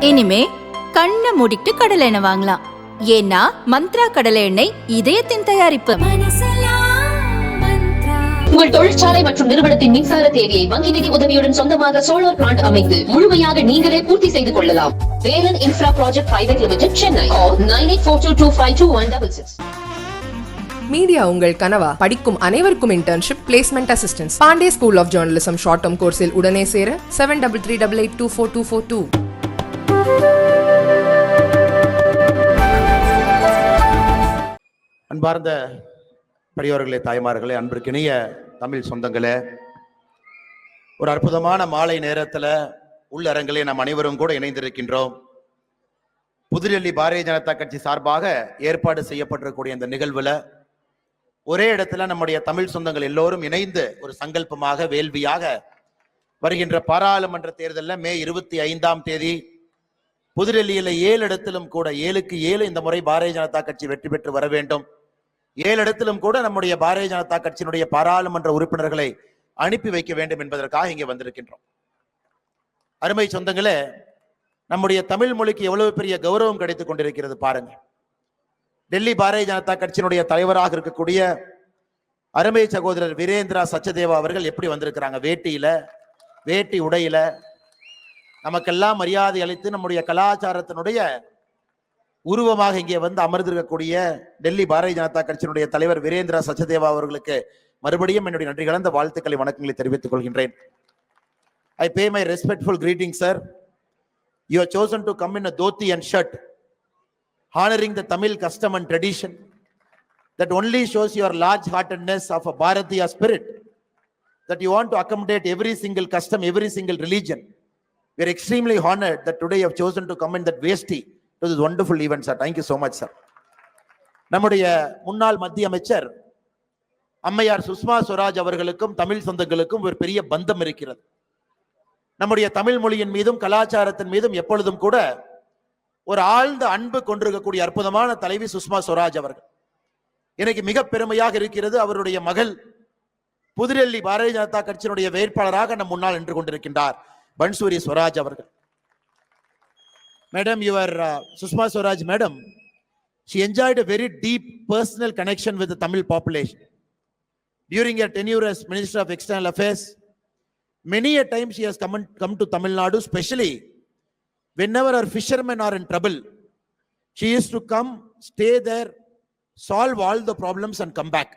இனிமே கண்ணை மூடிட்டு கடலை எண்ணெய் வாங்கலாம். ஏன்னா மந்த்ரா கடலை எண்ணெய் இதயத்தின் தயாரிப்பு. உங்கள் தொழிற்சாலை மற்றும் நிறுவனத்தின் மின்சார தேவையை வங்கி நிதி உதவியுடன் சொந்தமாக சோலார் பிளான்ட் அமைத்து முழுமையாக நீங்களே பூர்த்தி செய்து கொள்ளலாம். Velan infra project private limited, Chennai. 9842252166. Media உங்கள் கனவா? படிக்கும் அனைவருக்கும் internship, placement assistance. Pandey school of journalism short term கோர்ஸில் உடனே சேர 7338824242. அன்பார்ந்த பெரியவர்களே, தாய்மார்களே, அன்பிற்கினிய தமிழ் சொந்தங்களே, ஒரு அற்புதமான மாலை நேரத்தில் உள்ளரங்கிலே நாம் அனைவரும் கூட இணைந்திருக்கின்றோம். புதுடெல்லி பாரதிய ஜனதா கட்சி சார்பாக ஏற்பாடு செய்யப்பட்டிருக்கக்கூடிய இந்த நிகழ்வுல ஒரே இடத்துல நம்முடைய தமிழ் சொந்தங்கள் எல்லோரும் இணைந்து ஒரு சங்கல்பமாக, வேள்வியாக வருகின்ற பாராளுமன்ற தேர்தலில் மே 25 புதுடெல்லியில 7 இடத்திலும் கூட 7க்கு 7 இந்த முறை பாரதிய ஜனதா கட்சி வெற்றி பெற்று வர வேண்டும். 7 இடத்திலும் கூட நம்முடைய பாரதிய ஜனதா கட்சியினுடைய பாராளுமன்ற உறுப்பினர்களை அனுப்பி வைக்க வேண்டும் என்பதற்காக இங்கே வந்திருக்கின்றோம். அருமை சொந்தங்களே, நம்முடைய தமிழ் மொழிக்கு எவ்வளவு பெரிய கௌரவம் கிடைத்துக் கொண்டிருக்கிறது பாருங்க. டெல்லி பாரதிய ஜனதா கட்சியினுடைய தலைவராக இருக்கக்கூடிய அருமை சகோதரர் வீரேந்திரா சச்சதேவா அவர்கள் எப்படி வந்திருக்கிறாங்க? வேட்டி உடையில நமக்கெல்லாம் மரியாதை அளித்து நம்முடைய கலாச்சாரத்தினுடைய உருவமாக இங்கே வந்து அமர்ந்திருக்கக்கூடிய டெல்லி பாரதிய ஜனதா கட்சியினுடைய தலைவர் வீரேந்திரா சச்சதேவா அவர்களுக்கு மறுபடியும் என்னுடைய நன்றி கலந்த வாழ்த்துக்களை, வணக்கங்களை தெரிவித்துக் கொள்கின்றேன். I pay my respectful greetings, sir. You have chosen to come in a dhoti and shirt, honoring the Tamil custom and tradition. That only shows your large-heartedness of a Bharatiya spirit, that you want to accommodate every single custom, every single religion. We are extremely honored that today you have chosen to come in that vesti to this wonderful event, sir. Thank you so much, sir. நம்முடைய முன்னாள் மத்திய அமைச்சர் அம்மையார் சுஷ்மா ஸ்வராஜ் அவர்களுக்கும் தமிழ் சொந்தங்களுக்கும் ஒரு பெரிய பந்தம் இருக்கிறது. நம்முடைய தமிழ் மொழியின் மீதும் கலாச்சாரத்தின் மீதும் எப்பொழுதும் கூட ஒரு ஆழ்ந்த அன்பு கொண்டிருக்கக்கூடிய அற்புதமான தலைவி சுஷ்மா ஸ்வராஜ் அவர்கள். எனக்கு மிக பெருமையாக இருக்கிறது, அவருடைய மகள் புதுடெல்லி பாரதிய ஜனதா கட்சியினுடைய வேட்பாளராக நம் முன்னால் நின்று கொண்டிருக்கின்றார் பன்சூரி ஸ்வராஜ் அவர்கள். Madam, your Sushma Swaraj, madam, she enjoyed a very deep personal connection with the Tamil population. During her tenure as Minister of External Affairs, many a time she has come to Tamil Nadu, especially whenever our fishermen are in trouble. She used to come, stay there, solve all the problems and come back.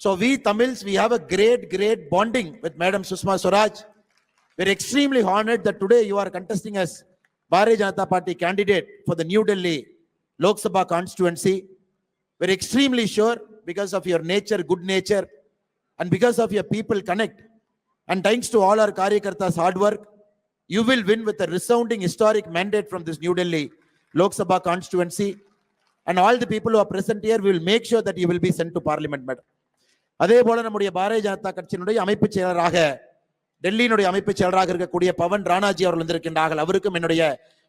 So we Tamils, we have a great bonding with Madam Sushma Swaraj. We're extremely honored that today you are contesting as Bharatiya Janata Party candidate for the New Delhi Lok Sabha constituency. We're extremely sure, because of your nature, good nature, and because of your people connect, and thanks to all our Karyakartas' hard work, you will win with a resounding historic mandate from this New Delhi Lok Sabha constituency. And all the people who are present here, we will make sure that you will be sent to parliament, madam. அதே போல நம்முடைய பாரதிய ஜனதா கட்சியினுடைய அமைப்பு செயலராக, டெல்லியினுடைய அமைப்பு செயலராக இருக்கக்கூடிய பவன் ராணாஜி அவர்கள் வந்திருக்கின்றார்கள். அவருக்கும் என்னுடைய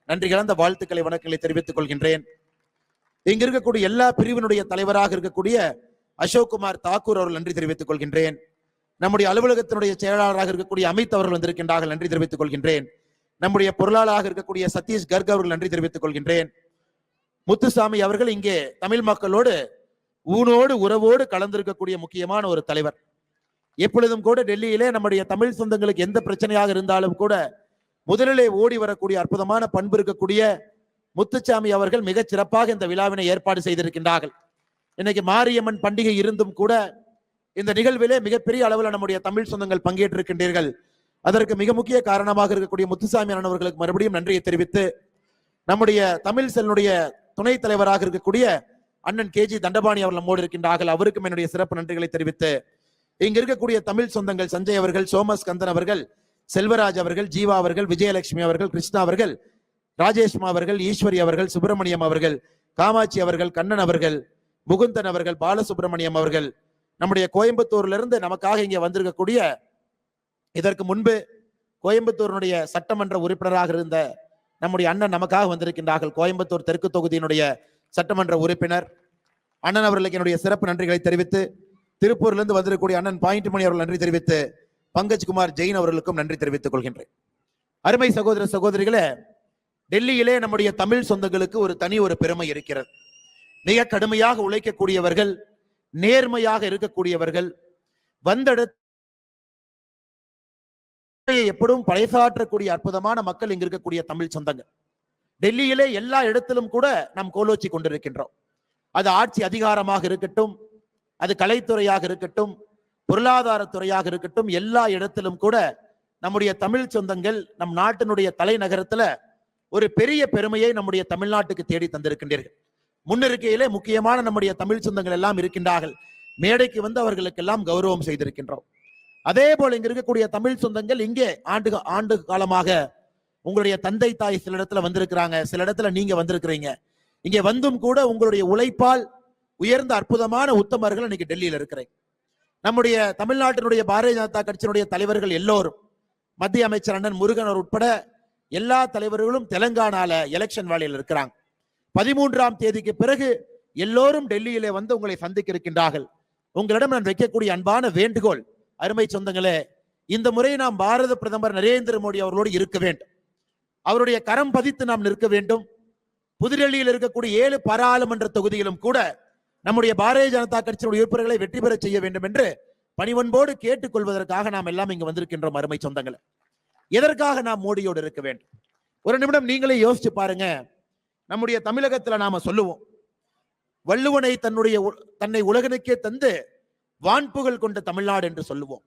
நன்றி கலந்த வாழ்த்துக்களை, வணக்கங்களை தெரிவித்துக் கொள்கின்றேன். இங்க இருக்கக்கூடிய எல்லா பிரிவினுடைய தலைவராக இருக்கக்கூடிய அசோக் குமார் தாக்கூர் அவர்கள் நன்றி தெரிவித்துக் கொள்கின்றேன். நம்முடைய அலுவலகத்தினுடைய செயலாளராக இருக்கக்கூடிய அமித் அவர்கள் வந்திருக்கின்றார்கள், நன்றி தெரிவித்துக் கொள்கின்றேன். நம்முடைய பொருளாளராக இருக்கக்கூடிய சதீஷ் கர்க் அவர்கள் நன்றி தெரிவித்துக் கொள்கின்றேன். முத்துசாமி அவர்கள் இங்கே தமிழ் மக்களோடு ஊனோடு உறவோடு கலந்திருக்கக்கூடிய முக்கியமான ஒரு தலைவர். எப்பொழுதும் கூட டெல்லியிலே நம்முடைய தமிழ் சொந்தங்களுக்கு எந்த பிரச்சனையாக இருந்தாலும் கூட முதலிலே ஓடி வரக்கூடிய அற்புதமான பண்பு இருக்கக்கூடிய முத்துசாமி அவர்கள் மிகச் சிறப்பாக இந்த விழாவினை ஏற்பாடு செய்திருக்கின்றார்கள். இன்னைக்கு மாரியம்மன் பண்டிகை இருந்தும் கூட இந்த நிகழ்விலே மிகப்பெரிய அளவில் நம்முடைய தமிழ் சொந்தங்கள் பங்கேற்றிருக்கின்றீர்கள். அதற்கு மிக முக்கிய காரணமாக இருக்கக்கூடிய முத்துசாமி அவர்களுக்கு மறுபடியும் நன்றியை தெரிவித்து, நம்முடைய தமிழ் செல்லுடைய துணைத் தலைவராக இருக்கக்கூடிய அண்ணன் KG தண்டபாணி அவர்கள் நம்மோடு இருக்கின்றார்கள். அவருக்கும் என்னுடைய சிறப்பு நன்றிகளை தெரிவித்து, இங்க இருக்கக்கூடிய தமிழ் சொந்தங்கள் சஞ்சய் அவர்கள், சோமஸ் கந்தன் அவர்கள், செல்வராஜ் அவர்கள், ஜீவா அவர்கள், விஜயலட்சுமி அவர்கள், கிருஷ்ணா அவர்கள், ராஜேஷ்மா அவர்கள், ஈஸ்வரி அவர்கள், சுப்பிரமணியம் அவர்கள், காமாட்சி அவர்கள், கண்ணன் அவர்கள், முகுந்தன் அவர்கள், பாலசுப்பிரமணியம் அவர்கள், நம்முடைய கோயம்புத்தூர்ல இருந்து நமக்காக இங்கே வந்திருக்கக்கூடிய, இதற்கு முன்பு கோயம்புத்தூரினுடைய சட்டமன்ற உறுப்பினராக இருந்த நம்முடைய அண்ணன் நமக்காக வந்திருக்கின்றார்கள். கோயம்புத்தூர் தெற்கு தொகுதியினுடைய சட்டமன்ற உறுப்பினர் அண்ணன் அவர்களுக்கு என்னுடைய சிறப்பு நன்றிகளை தெரிவித்து, திருப்பூரிலிருந்து வந்திருக்கக்கூடிய அண்ணன் பாயிண்ட் மணி அவர்கள் நன்றி தெரிவித்து, பங்கஜ் குமார் ஜெயின் அவர்களுக்கும் நன்றி தெரிவித்துக் கொள்கின்றேன். அருமை சகோதர சகோதரிகளே, டெல்லியிலே நம்முடைய தமிழ் சொந்தங்களுக்கு ஒரு தனி ஒரு பெருமை இருக்கிறது. மிக கடுமையாக உழைக்கக்கூடியவர்கள், நேர்மையாக இருக்கக்கூடியவர்கள், வந்த எப்படும் பறைசாற்றக்கூடிய அற்புதமான மக்கள் இங்க இருக்கக்கூடிய தமிழ் சொந்தங்கள். டெல்லியிலே எல்லா இடத்திலும் கூட நாம் கோலோச்சி கொண்டிருக்கின்றோம். அது ஆட்சி அதிகாரமாக இருக்கட்டும், அது கலைத்துறையாக இருக்கட்டும், பொருளாதாரத்துறையாக இருக்கட்டும், எல்லா இடத்திலும் கூட நம்முடைய தமிழ் சொந்தங்கள் நம் நாட்டினுடைய தலைநகரத்துல ஒரு பெரிய பெருமையை நம்முடைய தமிழ்நாட்டுக்கு தேடி தந்திருக்கின்றீர்கள். முன்னிருக்கையிலே முக்கியமான நம்முடைய தமிழ் சொந்தங்கள் எல்லாம் இருக்கின்றார்கள். மேடைக்கு வந்து அவர்களுக்கெல்லாம் கௌரவம் செய்திருக்கின்றோம். அதே போல இங்க இருக்கக்கூடிய தமிழ் சொந்தங்கள் இங்கே ஆண்டு காலமாக உங்களுடைய தந்தை தாய் சில இடத்துல வந்திருக்கிறாங்க, சில இடத்துல நீங்க வந்திருக்கிறீங்க. இங்க வந்தும் கூட உங்களுடைய உழைப்பால் உயர்ந்த அற்புதமான உத்தமர்கள் இன்னைக்கு டெல்லியில இருக்கிறீங்க. நம்முடைய தமிழ்நாட்டினுடைய பாரதிய ஜனதா கட்சியினுடைய தலைவர்கள் எல்லோரும், மத்திய அமைச்சர் அண்ணன் முருகன் உட்பட எல்லா தலைவர்களும் தெலங்கானால எலெக்ஷன் வேலையில் இருக்கிறாங்க. 13ஆம் தேதிக்கு பிறகு எல்லோரும் டெல்லியிலே வந்து உங்களை சந்திக்க இருக்கின்றார்கள். உங்களிடம் நான் வைக்கக்கூடிய அன்பான வேண்டுகோள், அருமை சொந்தங்களே, இந்த முறை நாம் பாரத பிரதமர் நரேந்திர மோடி அவர்களோடு இருக்க வேண்டும். அவருடைய கரம் பதித்து நாம் நிற்க வேண்டும். புதுடெல்லியில் இருக்கக்கூடிய 7 பாராளுமன்ற தொகுதியிலும் கூட நம்முடைய பாரதிய ஜனதா கட்சியினுடைய உறுப்பினர்களை வெற்றி பெற செய்ய வேண்டும் என்று பணிவன்போடு கேட்டுக் கொள்வதற்காக நாம் எல்லாம் இங்கு வந்திருக்கின்றோம். அருமை சொந்தங்களே, எதற்காக நாம் மோடியோடு இருக்க வேண்டும்? ஒரு நிமிடம் நீங்களே யோசிச்சு பாருங்க. நம்முடைய தமிழகத்துல நாம சொல்லுவோம், வள்ளுவனை தன்னை உலகனுக்கே தந்து வான்புகழ் கொண்ட தமிழ்நாடு என்று சொல்லுவோம்.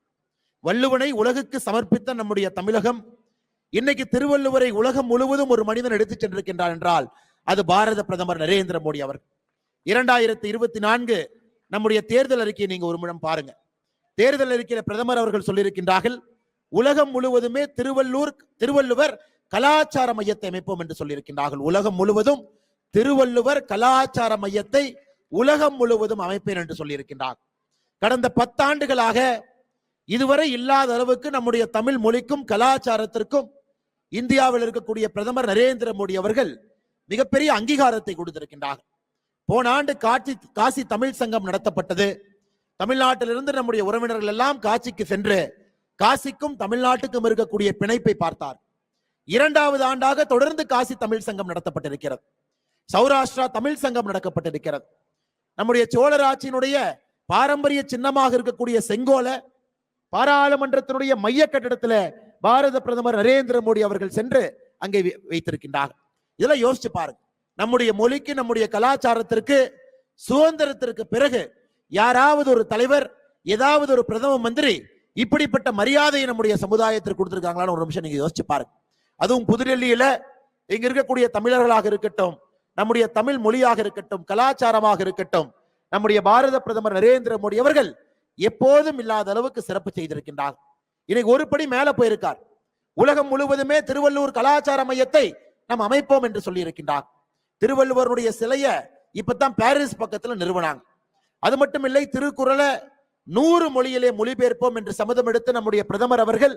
வள்ளுவனை உலகுக்கு சமர்ப்பித்த நம்முடைய தமிழகம் இன்னைக்கு திருவள்ளுவரை உலகம் முழுவதும் ஒரு மனிதன் எடுத்துச் சென்றிருக்கின்றார் என்றால் அது பாரத பிரதமர் நரேந்திர மோடி அவர்கள். 2024 நம்முடைய தேர்தல் அறிக்கையை நீங்க ஒரு நிமிடம் பாருங்க. தேர்தல் அறிக்கையில் பிரதமர் அவர்கள் சொல்லியிருக்கின்றார்கள், உலகம் முழுவதுமே திருவள்ளுவர் கலாச்சார மையத்தை அமைப்போம் என்று சொல்லியிருக்கின்றார்கள். உலகம் முழுவதும் திருவள்ளுவர் கலாச்சார மையத்தை உலகம் முழுவதும் அமைப்பேன் என்று சொல்லியிருக்கின்றார். கடந்த 10 ஆண்டுகளாக இதுவரை இல்லாத அளவுக்கு நம்முடைய தமிழ் மொழிக்கும் கலாச்சாரத்திற்கும் இந்தியாவில் இருக்கக்கூடிய பிரதமர் நரேந்திர மோடி அவர்கள் மிகப்பெரிய அங்கீகாரத்தை கொடுத்திருக்கின்றார்கள். போன ஆண்டு காசி தமிழ் சங்கம் நடத்தப்பட்டது. தமிழ்நாட்டிலிருந்து நம்முடைய உறவினர்கள் எல்லாம் காசிக்கு சென்று காசிக்கும் தமிழ்நாட்டுக்கும் இருக்கக்கூடிய பிணைப்பை பார்த்தார். 2வது ஆண்டாக தொடர்ந்து காசி தமிழ் சங்கம் நடத்தப்பட்டிருக்கிறது. சௌராஷ்டிரா தமிழ் சங்கம் நடக்கப்பட்டிருக்கிறது. நம்முடைய சோழர் ஆட்சியினுடைய பாரம்பரிய சின்னமாக இருக்கக்கூடிய செங்கோல பாராளுமன்றத்தினுடைய மைய கட்டிடத்தில் பாரத பிரதமர் நரேந்திர மோடி அவர்கள் சென்று அங்கே வைத்திருக்கின்றார். இதெல்லாம் யோசிச்சு பாருங்க. நம்முடைய மொழிக்கு, நம்முடைய கலாச்சாரத்திற்கு சுதந்திரத்திற்கு பிறகு யாராவது ஒரு தலைவர், ஏதாவது ஒரு பிரதம மந்திரி இப்படிப்பட்ட மரியாதையை நம்முடைய சமுதாயத்திற்கு கொடுத்திருக்காங்களான்னு ஒரு நிமிஷம் நீங்க யோசிச்சு பாருங்க. அதுவும் புதுடெல்லியில இங்க இருக்கக்கூடிய தமிழர்களாக இருக்கட்டும், நம்முடைய தமிழ் மொழியாக இருக்கட்டும், கலாச்சாரமாக இருக்கட்டும், நம்முடைய பாரத பிரதமர் நரேந்திர மோடி அவர்கள் எப்போதும் இல்லாத அளவுக்கு சிறப்பு செய்திருக்கின்றார். இன்னைக்கு ஒரு படி மேல போயிருக்கார். உலகம் முழுவதுமே திருவள்ளுவர் கலாச்சார மையத்தை நாம் அமைப்போம் என்று சொல்லி இருக்கின்றார். திருவள்ளுவருடைய சிலைய இப்பதான் பாரிஸ் பக்கத்துல நிறுவனாங்க. அது மட்டும் இல்லை, திருக்குறளை 100 மொழியிலே மொழிபெயர்ப்போம் என்று சம்மதம் எடுத்து நம்முடைய பிரதமர் அவர்கள்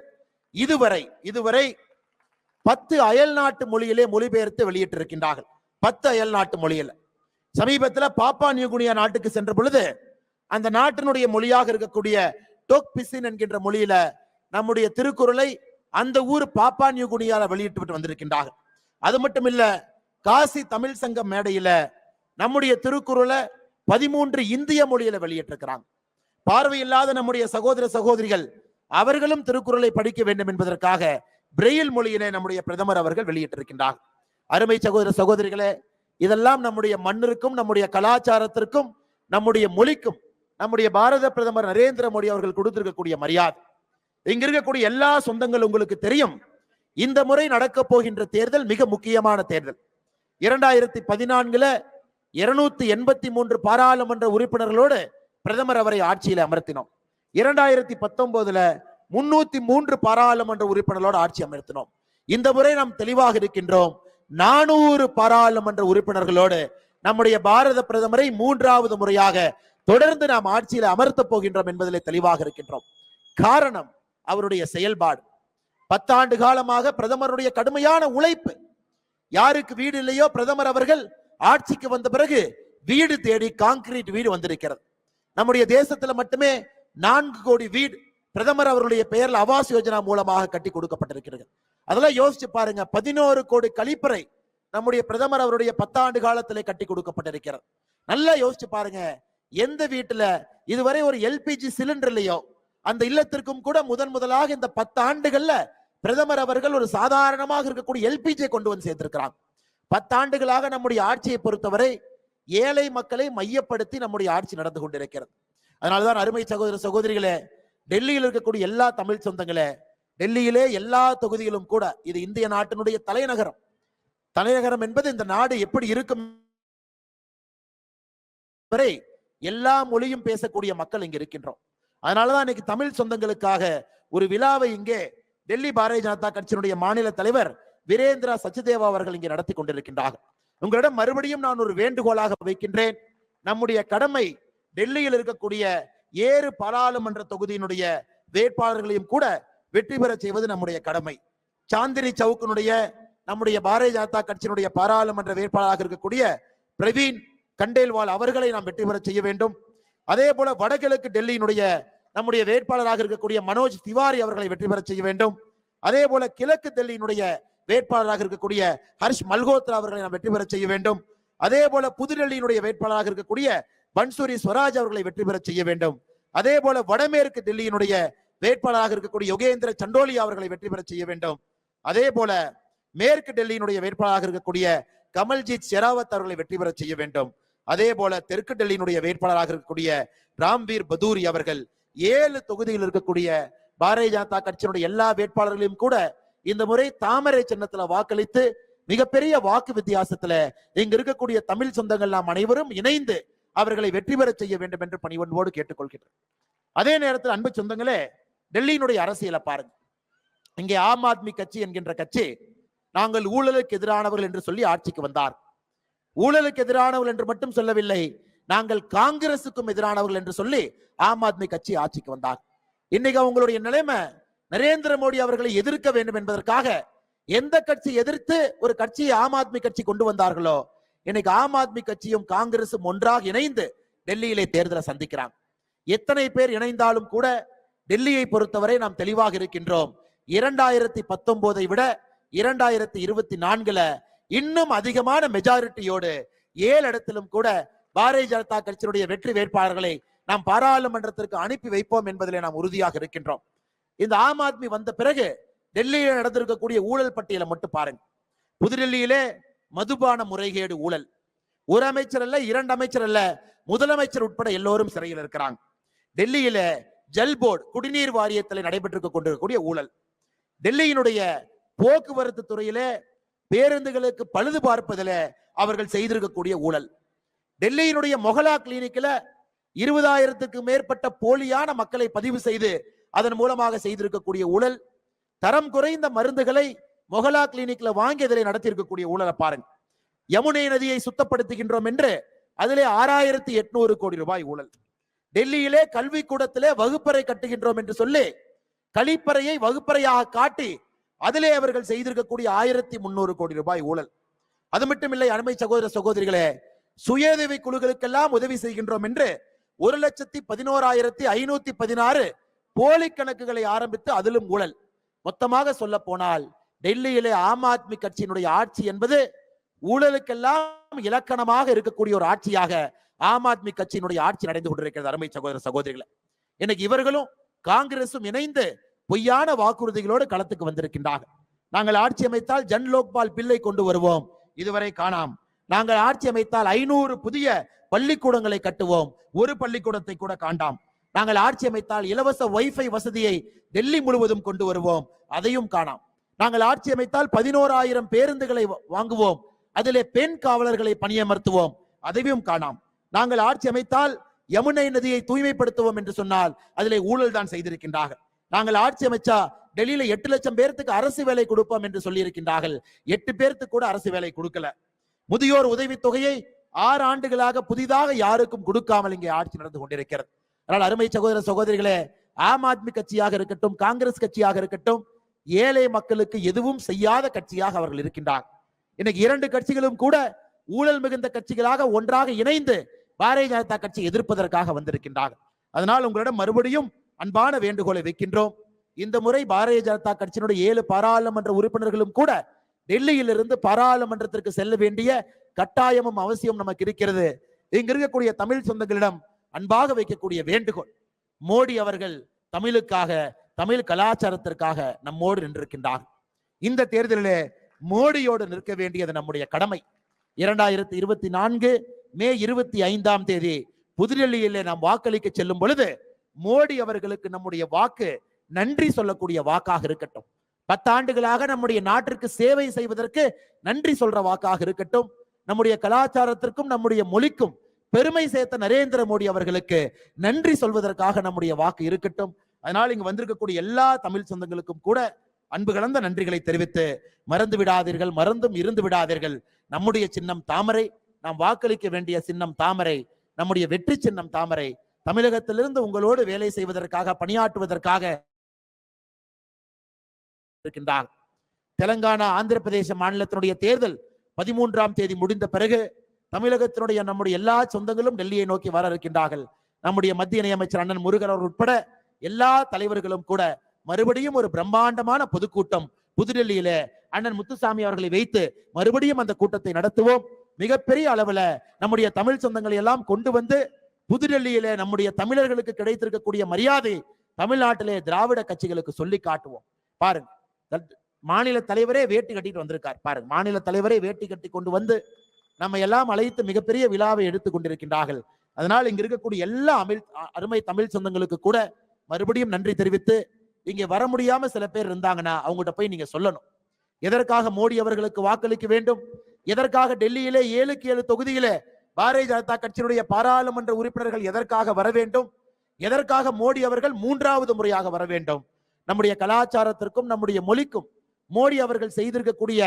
இதுவரை 10 அயல் நாட்டு மொழியிலே மொழிபெயர்த்து வெளியிட்டிருக்கின்றார்கள். 10 அயல் நாட்டு மொழியில. சமீபத்தில் பாப்பா நியூகினியா நாட்டுக்கு சென்ற பொழுது அந்த நாட்டினுடைய மொழியாக இருக்கக்கூடிய டோக் பிசின் என்கின்ற மொழியில நம்முடைய திருக்குறளை அந்த ஊர் பாப்பா நியூகினியால வெளியிட்டு விட்டு வந்திருக்கின்றார்கள். அது மட்டும் இல்ல, காசி தமிழ் சங்கம் மேடையில நம்முடைய திருக்குறளை 13 இந்திய மொழியில வெளியிட்டிருக்கிறாங்க. பார்வையில்லாத நம்முடைய சகோதர சகோதரிகள் அவர்களும் திருக்குறளை படிக்க வேண்டும் என்பதற்காக பிரெயில் மொழியிலே நம்முடைய பிரதமர் அவர்கள் வெளியிட்டிருக்கின்றார். அருமை சகோதர சகோதரிகளே, இதெல்லாம் நம்முடைய மண்ணிற்கும், நம்முடைய கலாச்சாரத்திற்கும், நம்முடைய மொழிக்கும் நம்முடைய பாரத பிரதமர் நரேந்திர மோடி அவர்கள் கொடுத்திருக்கக்கூடிய மரியாதை. இங்க இருக்கக்கூடிய எல்லா சொந்தங்கள் உங்களுக்கு தெரியும், இந்த முறை நடக்க போகின்ற தேர்தல் மிக முக்கியமான தேர்தல். 2014 283 பாராளுமன்ற உறுப்பினர்களோடு பிரதமர் அவரை ஆட்சியில் அமர்த்தினோம். 2019 303 பாராளுமன்ற உறுப்பினர்களோடு ஆட்சி அமர்த்தினோம். இந்த முறை நாம் தெளிவாக இருக்கின்றோம், 400 பாராளுமன்ற உறுப்பினர்களோடு நம்முடைய பாரத பிரதமரை 3வது முறையாக தொடர்ந்து நாம் ஆட்சியில் அமர்த்த போகின்றோம் என்பதிலே தெளிவாக இருக்கின்றோம். காரணம் அவருடைய செயல்பாடு. 10 ஆண்டு காலமாக பிரதமருடைய கடுமையான உழைப்பு. யாருக்கு வீடு இல்லையோ பிரதமர் அவர்கள் ஆட்சிக்கு வந்த பிறகு வீடு தேடி கான்கிரீட் வீடு வந்திருக்கிறது. நம்முடைய தேசத்துல மட்டுமே 4 கோடி வீடு பிரதமர் அவருடைய பெயரில் ஆவாஸ் யோஜனா மூலமாக கட்டி கொடுக்கப்பட்டிருக்கிறது. அதெல்லாம் யோசிச்சு பாருங்க. 11 கோடி கழிப்பறை நம்முடைய பிரதமர் அவருடைய 10 ஆண்டு காலத்திலே கட்டி கொடுக்கப்பட்டிருக்கிறது. நல்லா யோசிச்சு பாருங்க, எந்த வீட்டுல இதுவரை ஒரு எல்பிஜி சிலிண்டர் இல்லையோ அந்த இல்லத்திற்கும் கூட முதலாக இந்த 10 ஆண்டுகள்ல பிரதமர் அவர்கள் ஒரு சாதாரணமாக இருக்கக்கூடிய எல்பிஜியை கொண்டு வந்து சேர்த்திருக்கிறாங்க. 10 ஆண்டுகளாக நம்முடைய ஆட்சியை பொறுத்தவரை ஏழை மக்களை மையப்படுத்தி நம்முடைய ஆட்சி நடந்து கொண்டிருக்கிறது. அதனாலதான் அருமை சகோதர சகோதரிகளே, டெல்லியில் இருக்கக்கூடிய எல்லா தமிழ் சொந்தங்களே, டெல்லியிலே எல்லா தொகுதியிலும் கூட இது இந்திய நாட்டினுடைய தலைநகரம். தலைநகரம் என்பது இந்த நாடு எப்படி இருக்கும் வரை எல்லா மொழியும் பேசக்கூடிய மக்கள் இங்க இருக்கின்றோம். அதனாலதான் இன்னைக்கு தமிழ் சொந்தங்களுக்காக ஒரு விழாவை இங்கே டெல்லி பாரதிய ஜனதா கட்சியினுடைய மாநில தலைவர் வீரேந்திரா சச்தேவா அவர்கள் இங்கே நடத்தி கொண்டிருக்கின்றார்கள். உங்களிடம் மறுபடியும் நான் ஒரு வேண்டுகோளாக வைக்கின்றேன். நம்முடைய கடமை டெல்லியில் இருக்கக்கூடிய 7 பாராளுமன்ற தொகுதியினுடைய வேட்பாளர்களையும் கூட வெற்றி பெற செய்வது நம்முடைய கடமை. சாந்தினி சவுக்கினுடைய நம்முடைய பாரதிய ஜனதா கட்சியினுடைய பாராளுமன்ற வேட்பாளராக இருக்கக்கூடிய பிரவீன் கண்டேல்வால் அவர்களை நாம் வெற்றி பெற செய்ய வேண்டும். அதே போல வடகிழக்கு டெல்லியினுடைய நம்முடைய வேட்பாளராக இருக்கக்கூடிய மனோஜ் திவாரி அவர்களை வெற்றி பெற செய்ய வேண்டும். அதே போல கிழக்கு டெல்லியினுடைய வேட்பாளராக இருக்கக்கூடிய ஹர்ஷ் மல்ஹோத்ரா அவர்களை நாம் வெற்றி பெற செய்ய வேண்டும். அதே போல புதுடெல்லியினுடைய வேட்பாளராக இருக்கக்கூடிய பன்சூரி ஸ்வராஜ் அவர்களை வெற்றி பெற செய்ய வேண்டும். அதே போல வடமேற்கு டெல்லியினுடைய வேட்பாளராக இருக்கக்கூடிய யோகேந்திர சண்டோலியா அவர்களை வெற்றி பெற செய்ய வேண்டும். அதே போல மேற்கு டெல்லியினுடைய வேட்பாளராக இருக்கக்கூடிய கமல்ஜித் ஷெராவத் அவர்களை வெற்றி பெற செய்ய வேண்டும். அதே போல தெற்கு டெல்லியினுடைய வேட்பாளராக இருக்கக்கூடிய ராம்வீர் பதூரி அவர்கள் 7 தொகுதியில் இருக்கக்கூடிய பாரதிய ஜனதா கட்சியினுடைய எல்லா வேட்பாளர்களையும் கூட இந்த முறை தாமரை சின்னத்துல வாக்களித்து மிகப்பெரிய வாக்கு வித்தியாசத்துல இங்க இருக்கக்கூடிய தமிழ் சொந்தங்கள் நாம் அனைவரும் இணைந்து அவர்களை வெற்றி பெற செய்ய வேண்டும் என்று பணிவன்போடு கேட்டுக்கொள்கிறேன். அதே நேரத்தில் அன்பு சொந்தங்களே, டெல்லியினுடைய அரசியலை பாருங்க. இங்கே ஆம் ஆத்மி கட்சி என்கின்ற கட்சி நாங்கள் ஊழலுக்கு எதிரானவர்கள் என்று சொல்லி ஆட்சிக்கு வந்தார். ஊழலுக்கு எதிரானவர்கள் என்று மட்டும் சொல்லவில்லை, நாங்கள் காங்கிரசுக்கும் எதிரானவர்கள் என்று சொல்லி ஆம் ஆத்மி கட்சி ஆட்சிக்கு வந்தார். இன்னைக்கு அவங்களுடைய நிலைமை நரேந்திர மோடி அவர்களை எதிர்க்க வேண்டும் என்பதற்காக எந்த கட்சி எதிர்த்து ஒரு கட்சியை ஆம் ஆத்மி கட்சி கொண்டு வந்தார்களோ, இன்னைக்கு ஆம் ஆத்மி கட்சியும் காங்கிரசும் ஒன்றாக இணைந்து டெல்லியிலே தேர்தலை சந்திக்கிறாங்க. எத்தனை பேர் இணைந்தாலும் கூட டெல்லியை பொறுத்தவரை நாம் தெளிவாக இருக்கின்றோம். 2019 விட 2024 இன்னும் அதிகமான மெஜாரிட்டியோடு 7 இடத்திலும் கூட பாரதிய ஜனதா கட்சியினுடைய வெற்றி வேட்பாளர்களை நாம் பாராளுமன்றத்திற்கு அனுப்பி வைப்போம் என்பதிலே நாம் உறுதியாக இருக்கின்றோம். இந்த ஆம் ஆத்மி வந்த பிறகு டெல்லியில் நடந்திருக்கக்கூடிய ஊழல் பட்டியலை மட்டும் பாருங்க. புதுடெல்லியிலே மதுபான முறைகேடு ஊழல், ஒரு அமைச்சர் அல்ல, 2 அமைச்சர் அல்ல, முதலமைச்சர் உட்பட எல்லோரும் சிறையில் இருக்கிறாங்க. டெல்லியில ஜல் போர்டு குடிநீர் வாரியத்தில் நடைபெற்று கொண்டிருக்கக்கூடிய ஊழல், டெல்லியினுடைய போக்குவரத்து துறையிலே பேருந்துகளுக்கு பழுது பார்ப்பதில் அவர்கள் செய்திருக்கக்கூடிய ஊழல், டெல்லியினுடைய மொஹலா கிளினிக்கில் 20,000க்கு மேற்பட்ட போலியான மக்களை பதிவு செய்து அதன் மூலமாக செய்திருக்கக்கூடிய ஊழல், தரம் குறைந்த மருந்துகளை மொஹலா கிளினிக்ல வாங்கியதிலே நடத்தியிருக்கக்கூடிய ஊழலை பாருங்க. யமுனை நதியை சுத்தப்படுத்துகின்றோம் என்று அதிலே 6,800 கோடி ரூபாய் ஊழல். டெல்லியிலே கல்வி கூடத்திலே வகுப்பறை கட்டுகின்றோம் என்று சொல்லி கழிப்பறையை வகுப்பறையாக காட்டி அதிலே அவர்கள் செய்திருக்கக்கூடிய 1,300 கோடி ரூபாய் ஊழல். அது மட்டும் இல்லை அருமை சகோதர சகோதரிகளே, சுயஉதவி குழுக்களுக்கெல்லாம் உதவி செய்கின்றோம் என்று 1,11,516 போலி கணக்குகளை ஆரம்பித்து அதிலும் ஊழல். மொத்தமாக சொல்ல போனால் டெல்லியிலே ஆம் ஆத்மி கட்சியினுடைய ஆட்சி என்பது ஊழலுக்கெல்லாம் இலக்கணமாக இருக்கக்கூடிய ஒரு ஆட்சியாக ஆம் ஆத்மி கட்சியினுடைய ஆட்சி நடந்து கொண்டிருக்கிறது. அருமை சகோதர சகோதரிகளை, இன்னைக்கு இவர்களும் காங்கிரசும் இணைந்து பொய்யான வாக்குறுதிகளோடு களத்துக்கு வந்திருக்கின்றார்கள். நாங்கள் ஆட்சி அமைத்தால் ஜன் லோக்பால் பில்லை கொண்டு வருவோம், இதுவரை காணாம். நாங்கள் ஆட்சி அமைத்தால் 500 புதிய பள்ளிக்கூடங்களை கட்டுவோம், ஒரு பள்ளிக்கூடத்தை கூட காண்டாம். நாங்கள் ஆட்சி அமைத்தால் இலவச வைஃபை வசதியை டெல்லி முழுவதும் கொண்டு வருவோம், அதையும் காணாம். நாங்கள் ஆட்சி அமைத்தால் 11,000 பேருந்துகளை வாங்குவோம், அதிலே பெண் காவலர்களை பணியமர்த்துவோம், அதையும் காணாம். நாங்கள் ஆட்சி அமைத்தால் யமுனை நதியை தூய்மைப்படுத்துவோம் என்று சொன்னால் அதிலே ஊழல் தான் செய்திருக்கின்றார்கள். நாங்கள் ஆட்சி அமைச்சா டெல்லியில 8 லட்சம் பேருக்கு அரசு வேலை கொடுப்போம் என்று சொல்லி இருக்கின்றார்கள். 8 பேருக்கு கூட அரசு வேலை கொடுக்கல. முதியோர் உதவி தொகையை 6 ஆண்டுகளாக புதிதாக யாருக்கும் கொடுக்காமல் இங்கே ஆட்சி நடந்து கொண்டிருக்கிறது. அதனால் அருமை சகோதர சகோதரிகளே, ஆம் ஆத்மி கட்சியாக இருக்கட்டும், காங்கிரஸ் கட்சியாக இருக்கட்டும், ஏழை மக்களுக்கு எதுவும் செய்யாத கட்சியாக அவர்கள் இருக்கின்றார். இன்னைக்கு 2 கட்சிகளும் கூட ஊழல் மிகுந்த கட்சிகளாக ஒன்றாக இணைந்து பாரதிய ஜனதா கட்சி எதிர்ப்பதற்காக வந்திருக்கின்றார்கள். அதனால் உங்களிடம் மறுபடியும் அன்பான வேண்டுகோளை வைக்கின்றோம். இந்த முறை பாரதிய ஜனதா கட்சியினுடைய 7 பாராளுமன்ற உறுப்பினர்களும் கூட டெல்லியிலிருந்து பாராளுமன்றத்திற்கு செல்ல வேண்டிய கட்டாயமும் அவசியம் நமக்கு இருக்கிறது. இங்க இருக்கக்கூடிய தமிழ் சொந்தங்களிடம் அன்பாக வைக்கக்கூடிய வேண்டுகோள், மோடி அவர்கள் தமிழுக்காக, தமிழ் கலாச்சாரத்திற்காக நம்மோடு நின்றிருக்கின்றார். இந்த தேர்தலிலே மோடியோடு நிற்க வேண்டியது நம்முடைய கடமை. 2024 மே 25 புதுடெல்லியிலே நாம் வாக்களிக்க செல்லும் பொழுது மோடி அவர்களுக்கு நம்முடைய வாக்கு நன்றி சொல்லக்கூடிய வாக்காக இருக்கட்டும். 10 ஆண்டுகளாக நம்முடைய நாட்டிற்கு சேவை செய்வதற்கு நன்றி சொல்ற வாக்காக இருக்கட்டும். நம்முடைய கலாச்சாரத்திற்கும் நம்முடைய மொழிக்கும் பெருமை சேர்த்த நரேந்திர மோடி அவர்களுக்கு நன்றி சொல்வதற்காக நம்முடைய வாக்கு இருக்கட்டும். அதனால் இங்கு வந்திருக்கக்கூடிய எல்லா தமிழ் சொந்தங்களுக்கும் கூட அன்பு கலந்த நன்றிகளை தெரிவித்து, மறந்து விடாதீர்கள், மறந்தும் இருந்து விடாதீர்கள். நம்முடைய சின்னம் தாமரை, நாம் வாக்களிக்க வேண்டிய சின்னம் தாமரை, நம்முடைய வெற்றி சின்னம் தாமரை. தமிழகத்திலிருந்து உங்களோடு வேலை செய்வதற்காக, பணியாற்றுவதற்காக இருக்கின்றார். தெலங்கானா, ஆந்திர பிரதேச மாநிலத்தினுடைய தேர்தல் 13 முடிந்த பிறகு தமிழகத்தினுடைய நம்முடைய எல்லா சொந்தங்களும் டெல்லியை நோக்கி வர இருக்கின்றார்கள். நம்முடைய மத்திய இணையமைச்சர் அண்ணன் முருகன் அவர் உட்பட எல்லா தலைவர்களும் கூட மறுபடியும் ஒரு பிரம்மாண்டமான பொதுக்கூட்டம் புதுடெல்லியில அண்ணன் முத்துசாமி அவர்களை வைத்து மறுபடியும் அந்த கூட்டத்தை நடத்துவோம். மிகப்பெரிய அளவுல நம்முடைய தமிழ் சொந்தங்களை எல்லாம் கொண்டு வந்து புதுடெல்லியில நம்முடைய தமிழர்களுக்கு கிடைத்திருக்கக்கூடிய மரியாதை தமிழ்நாட்டிலே திராவிட கட்சிகளுக்கு சொல்லி காட்டுவோம். பாருங்க, மாநில தலைவரே வேட்டி கட்டிட்டு வந்திருக்கார். பாருங்க, மாநில தலைவரே வேட்டி கட்டி கொண்டு வந்து நம்ம எல்லாம் அழைத்து மிகப்பெரிய விழாவை எடுத்துக் கொண்டிருக்கின்றார்கள். அதனால் இங்க இருக்கக்கூடிய எல்லா அருமை தமிழ் சொந்தங்களுக்கு கூட மறுபடியும் நன்றி தெரிவித்து, இங்க வர முடியாம சில பேர் இருந்தாங்கன்னா அவங்ககிட்ட போய் நீங்க சொல்லணும், எதற்காக மோடி அவர்களுக்கு வாக்களிக்க வேண்டும், எதற்காக டெல்லியிலே 7க்கு 7 தொகுதியிலே பாரதிய ஜனதா கட்சியினுடைய பாராளுமன்ற உறுப்பினர்கள் எதற்காக வர வேண்டும், எதற்காக மோடி அவர்கள் 3வது முறையாக வர வேண்டும். நம்முடைய கலாச்சாரத்திற்கும் நம்முடைய மொழிக்கும் மோடி அவர்கள் செய்திருக்கக்கூடிய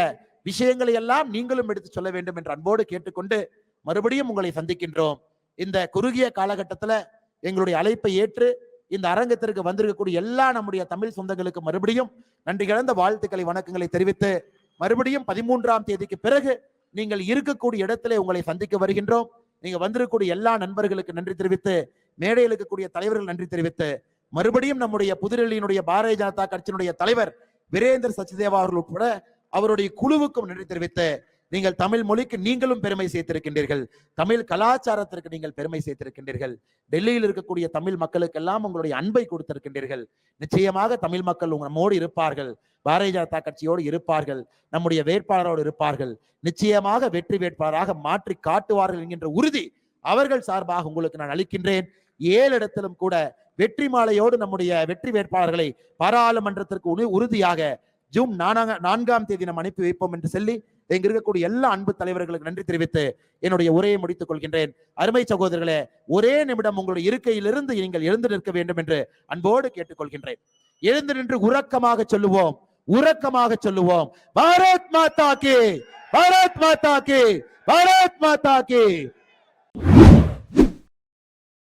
விஷயங்களை எல்லாம் நீங்களும் எடுத்து சொல்ல வேண்டும் என்று அன்போடு கேட்டுக்கொண்டு மறுபடியும் உங்களை சந்திக்கின்றோம். இந்த குறுகிய காலகட்டத்தில் எங்களுடைய அழைப்பை ஏற்று இந்த அரங்கத்திற்கு வந்திருக்கக்கூடிய எல்லா நம்முடைய தமிழ் சொந்தங்களுக்கு மறுபடியும் நன்றி கலந்த வாழ்த்துக்களை, வணக்கங்களை தெரிவித்து மறுபடியும் 13 பிறகு நீங்கள் இருக்கக்கூடிய இடத்திலே உங்களை சந்திக்க வருகின்றோம். நீங்க வந்திருக்கக்கூடிய எல்லா நண்பர்களுக்கு நன்றி தெரிவித்து, மேடையில் இருக்கக்கூடிய தலைவர்கள் நன்றி தெரிவித்து, மறுபடியும் நம்முடைய புதுடெல்லியினுடைய பாரதிய ஜனதா கட்சியினுடைய தலைவர் வீரேந்திர சச்தேவா அவர்கள் உட்பட அவருடைய குழுவுக்கும் நன்றி தெரிவித்து, நீங்கள் தமிழ் மொழிக்கு நீங்களும் பெருமை சேர்த்திருக்கின்றீர்கள், தமிழ் கலாச்சாரத்திற்கு நீங்கள் பெருமை சேர்த்திருக்கின்றீர்கள், டெல்லியில் இருக்கக்கூடிய தமிழ் மக்களுக்கெல்லாம் உங்களுடைய அன்பை கொடுத்திருக்கின்றீர்கள். நிச்சயமாக தமிழ் மக்கள் நம்மோடு இருப்பார்கள், பாரதிய ஜனதா கட்சியோடு இருப்பார்கள், நம்முடைய வேட்பாளரோடு இருப்பார்கள், நிச்சயமாக வெற்றி வேட்பாளராக மாற்றி காட்டுவார்கள் என்கின்ற உறுதி அவர்கள் சார்பாக உங்களுக்கு நான் அளிக்கின்றேன். 7 இடத்திலும் கூட வெற்றி மாலையோடு நம்முடைய வெற்றி வேட்பாளர்களை பாராளுமன்றத்திற்கு உறுதியாக ஜூன் 4 நாம் அனுப்பி வைப்போம் என்று சொல்லி இங்க இருக்கக்கூடிய எல்லா அன்பு தலைவர்களுக்கு நன்றி தெரிவித்து என்னுடைய உரையை முடித்துக் கொள்கின்றேன். அருமை சகோதரர்களே, ஒரே நிமிடம் உங்களுடைய இருக்கையிலிருந்து நீங்கள் எழுந்து நிற்க வேண்டும் என்று அன்போடு கேட்டுக்கொள்கின்றேன். எழுந்து நின்று உறக்கமாக சொல்லுவோம், உறக்கமாக சொல்லுவோம், பாரத் மாதா கி, பாரத் மாதா கி, பாரத் மாதா கி.